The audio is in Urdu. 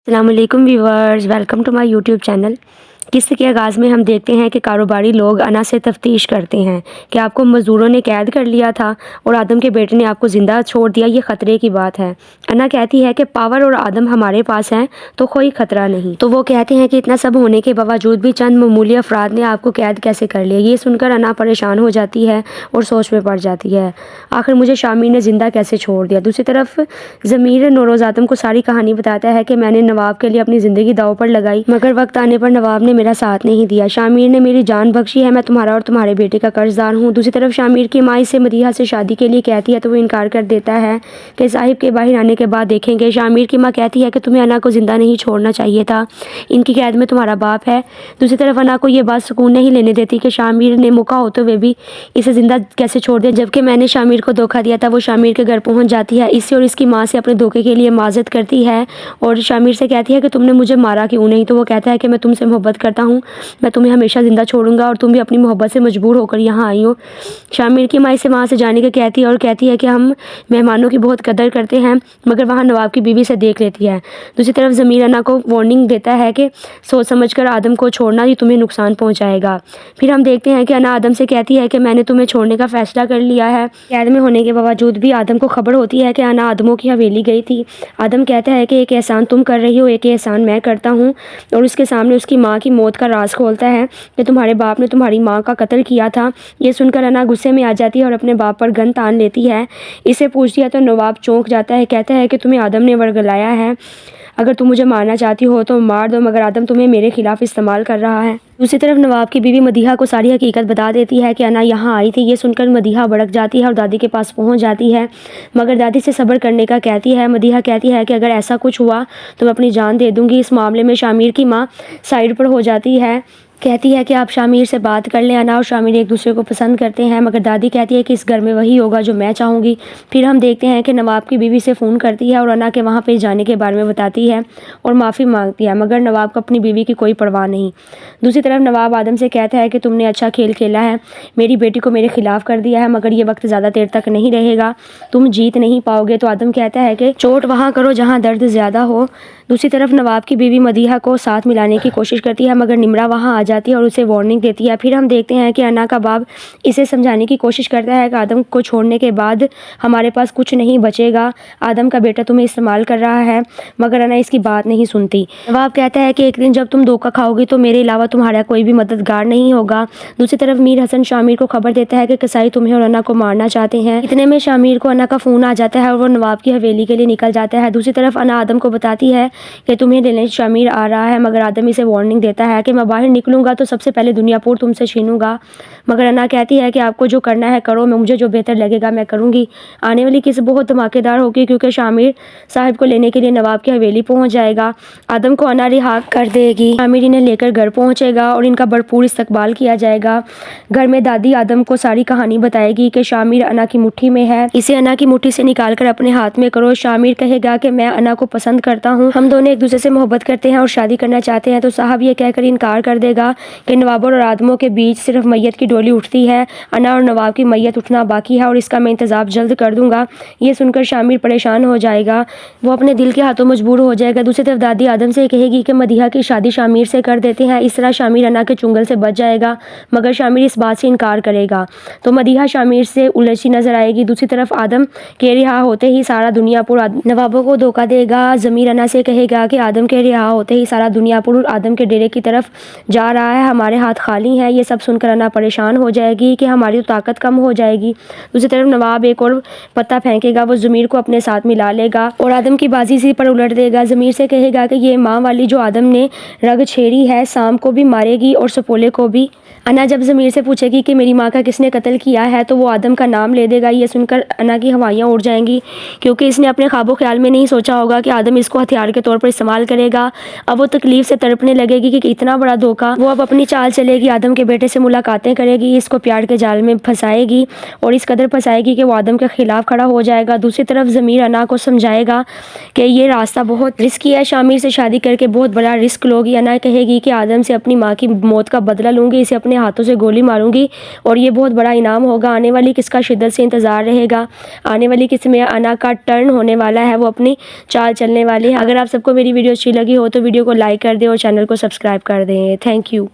السلام علیکم viewers, welcome to my YouTube channel. قصے کے آغاز میں ہم دیکھتے ہیں کہ کاروباری لوگ انا سے تفتیش کرتے ہیں کہ آپ کو مزدوروں نے قید کر لیا تھا اور آدم کے بیٹے نے آپ کو زندہ چھوڑ دیا، یہ خطرے کی بات ہے۔ انا کہتی ہے کہ پاور اور آدم ہمارے پاس ہیں تو کوئی خطرہ نہیں۔ تو وہ کہتے ہیں کہ اتنا سب ہونے کے باوجود بھی چند معمولی افراد نے آپ کو قید کیسے کر لیا۔ یہ سن کر انا پریشان ہو جاتی ہے اور سوچ میں پڑ جاتی ہے، آخر مجھے شامر نے زندہ کیسے چھوڑ دیا۔ دوسری طرف ضمیر نوروز آدم کو ساری کہانی بتاتا ہے کہ میں نے نواب کے لیے اپنی زندگی داؤ پر لگائی، مگر وقت آنے پر نواب نے میرا ساتھ نہیں دیا۔ شامر نے میری جان بخشی ہے، میں تمہارا اور تمہارے بیٹے کا قرض دار ہوں۔ دوسری طرف شامر کی ماں اسے مدیحہ سے شادی کے لیے کہتی ہے تو وہ انکار کر دیتا ہے کہ صاحب کے باہر آنے کے بعد دیکھیں گے۔ شامر کی ماں کہتی ہے کہ تمہیں انا کو زندہ نہیں چھوڑنا چاہیے تھا، ان کی قید میں تمہارا باپ ہے۔ دوسری طرف انا کو یہ بات سکون نہیں لینے دیتی کہ شامر نے موقع ہوتے ہوئے بھی اسے زندہ کیسے چھوڑ دیا، جبکہ میں نے شامر کو دھوکہ دیا تھا۔ وہ شامر کے گھر پہنچ جاتی ہے، اس سے اور اس کی ماں سے اپنے دھوکے کے لیے معذرت کرتی ہے اور شامر سے کہتی ہے کہ تم نے مجھے مارا کیوں نہیں۔ تو وہ کہتا ہے کہ میں تم سے محبت کرتا ہوں، میں تمہیں ہمیشہ زندہ چھوڑوں گا اور تم بھی اپنی محبت سے مجبور ہو کر یہاں آئی ہو۔ شامر کی ماں اسے وہاں سے جانے کا کہتی ہے اور کہتی ہے کہ ہم مہمانوں کی بہت قدر کرتے ہیں، مگر وہاں نواب کی بیوی سے دیکھ لیتی ہے۔ دوسری طرف ضمیر انا کو وارننگ دیتا ہے کہ سوچ سمجھ کر آدم کو چھوڑنا، یہ تمہیں نقصان پہنچائے گا۔ پھر ہم دیکھتے ہیں کہ انا آدم سے کہتی ہے کہ میں نے تمہیں چھوڑنے کا فیصلہ کر لیا ہے۔ قید میں ہونے کے باوجود بھی آدم کو خبر ہوتی ہے کہ انا آدموں کی حویلی گئی تھی۔ آدم کہتا ہے کہ ایک احسان تم کر رہی ہو، ایک احسان میں کرتا ہوں، اور اس کے سامنے اس کی ماں کی موت کا راز کھولتا ہے کہ تمہارے باپ نے تمہاری ماں کا قتل کیا تھا۔ یہ سن کر انا غصے میں آ جاتی ہے اور اپنے باپ پر گن تان لیتی ہے۔ اسے پوچھتی ہے تو نواب چونک جاتا ہے، کہتا ہے کہ تمہیں آدم نے ورگلایا ہے، اگر تم مجھے مارنا چاہتی ہو تو مار دو، مگر آدم تمہیں میرے خلاف استعمال کر رہا ہے۔ دوسری طرف نواب کی بیوی مدیحہ کو ساری حقیقت بتا دیتی ہے کہ انا یہاں آئی تھی۔ یہ سن کر مدیحہ بھڑک جاتی ہے اور دادی کے پاس پہنچ جاتی ہے، مگر دادی سے صبر کرنے کا کہتی ہے۔ مدیحہ کہتی ہے کہ اگر ایسا کچھ ہوا تو میں اپنی جان دے دوں گی۔ اس معاملے میں شامر کی ماں سائڈ پر ہو جاتی ہے، کہتی ہے کہ آپ شامر سے بات کر لیں، انا اور شامر ایک دوسرے کو پسند کرتے ہیں، مگر دادی کہتی ہے کہ اس گھر میں وہی ہوگا جو میں چاہوں گی۔ پھر ہم دیکھتے ہیں کہ نواب کی بیوی سے فون کرتی ہے اور انا کے وہاں پہ جانے کے بارے میں بتاتی ہے اور معافی مانگتی ہے، مگر نواب کو اپنی بیوی کی کوئی پرواہ نہیں۔ دوسری طرف نواب آدم سے کہتا ہے کہ تم نے اچھا کھیل کھیلا ہے، میری بیٹی کو میرے خلاف کر دیا ہے، مگر یہ وقت زیادہ دیر تک نہیں رہے گا، تم جیت نہیں پاؤ گے۔ تو آدم کہتا ہے کہ چوٹ وہاں کرو جہاں درد زیادہ ہو۔ دوسری طرف نواب کی بیوی مدیحہ کو ساتھ ملانے کی کوشش کرتی ہے، مگر نمرہ وہاں آ جاتی ہے اور اسے وارننگ دیتی ہے۔ پھر ہم دیکھتے ہیں کہ انا کا باپ اسے سمجھانے کی کوشش کرتا ہے کہ آدم کو چھوڑنے کے بعد ہمارے پاس کچھ نہیں بچے گا، آدم کا بیٹا تمہیں استعمال کر رہا ہے، مگر انا اس کی بات نہیں سنتی۔ نواب کہتا ہے کہ ایک دن جب تم دھوکہ کھاؤ گی تو میرے علاوہ تمہارا کوئی بھی مددگار نہیں ہوگا۔ دوسری طرف میر حسن شامر کو خبر دیتا ہے کہ قصائی تمہیں اور انا کو مارنا چاہتے ہیں۔ اتنے میں شامر کو انا کا فون آ جاتا ہے اور وہ نواب کی حویلی کے لیے نکل جاتا ہے۔ دوسری طرف انا آدم کو بتاتی ہے کہ تمہیں لینے شامر آ رہا ہے، مگر آدم اسے وارننگ دیتا ہے کہ میں باہر نکلوں گا تو سب سے پہلے دنیا پور تم سے چھینوں گا، مگر انا کہتی ہے کہ آپ کو جو کرنا ہے کرو، مجھے جو بہتر لگے گا میں کروں گی۔ آنے والی قصہ بہت دھماکے دار ہوگی کیونکہ شامر صاحب کو لینے کے لیے نواب کی حویلی پہنچ جائے گا، آدم کو انا رہا کر دے گی، شامر انہیں لے کر گھر پہنچے گا اور ان کا بھرپور استقبال کیا جائے گا۔ گھر میں دادی آدم کو ساری کہانی بتائے گی کہ شامر انا کی مٹھی میں ہے، اسے انا کی مٹھی سے نکال کر اپنے ہاتھ میں کرو۔ شامر کہے گا کہ میں انا کو پسند کرتا ہوں، ہم دونوں ایک دوسرے سے محبت کرتے ہیں اور شادی کرنا چاہتے ہیں۔ تو صاحب یہ کہہ کر انکار کر دے گا کہ نواب اور آدموں کے بیچ صرف میت کی ڈولی اٹھتی ہے، انا اور نواب کی میت اٹھنا باقی ہے اور اس کا میں انتظام جلد کر دوں گا۔ یہ سن کر شامر پریشان ہو جائے گا، وہ اپنے دل کے ہاتھوں مجبور ہو جائے گا۔ دوسری طرف دادی آدم سے کہے گی کہ مدیحہ کی شادی شامر سے کر دیتے ہیں، اس طرح شامر انا کے چنگل سے بچ جائے گا، مگر شامر اس بات سے انکار کرے گا تو مدیحہ شامر سے الجھی نظر آئے گی۔ دوسری طرف آدم کے رہا ہوتے ہی سارا دنیا پور نوابوں کو دھوکہ دے گا۔ ضمیر انا سے کہے گا کہ آدم کے رہا ہوتے ہی سارا دنیا پور آدم کے ڈیرے کی طرف جا رہا ہے، ہمارے ہاتھ خالی ہیں۔ یہ سب سن کر انا پریشان ہو جائے گی کہ ہماری تو طاقت کم ہو جائے گی۔ دوسری طرف نواب ایک اور پتا پھینکے گا، وہ ضمیر کو اپنے ساتھ ملا لے گا اور آدم کی بازی اسی پر الٹ دے گا۔ ضمیر سے کہے گا کہ یہ ماں والی جو آدم نے رگ چھیڑی ہے، سام کو بھی مارے گی اور سپولے کو بھی۔ انا جب ضمیر سے پوچھے گی کہ میری ماں کا کس نے قتل کیا ہے تو وہ آدم کا نام لے دے گا۔ یہ سن کر انا کی ہوائیاں اڑ جائیں گی کیونکہ اس نے اپنے خواب و خیال میں نہیں سوچا ہوگا کہ آدم اس کو ہتھیار کے طور پر استعمال کرے گا۔ اب وہ تکلیف سے تڑپنے لگے گی کہ اتنا بڑا دھوکہ وہ اب اپنی چال چلے گی، آدم کے بیٹے سے ملاقاتیں کرے گی، اس کو پیار کے جال میں پھنسائے گی اور اس قدر پھنسائے گی کہ وہ آدم کے خلاف کھڑا ہو جائے گا۔ دوسری طرف ضمیر انا کو سمجھائے گا کہ یہ راستہ بہت رسکی ہے، شامر سے شادی کر کے بہت بڑا رسک لوگی۔ انا کہے گی کہ آدم سے اپنی ماں کی موت کا بدلہ لوں گی، اسے اپنے ہاتھوں سے گولی ماروں گی اور یہ بہت بڑا انعام ہوگا۔ آنے والی قسط کا شدت سے انتظار رہے گا۔ آنے والی قسط میں انا کا ٹرن ہونے والا ہے، وہ اپنی چال چلنے والی ہے۔ اگر آپ سب کو میری ویڈیو اچھی لگی ہو تو ویڈیو کو لائک کر دیں اور چینل کو سبسکرائب کر دیں۔ Thank you.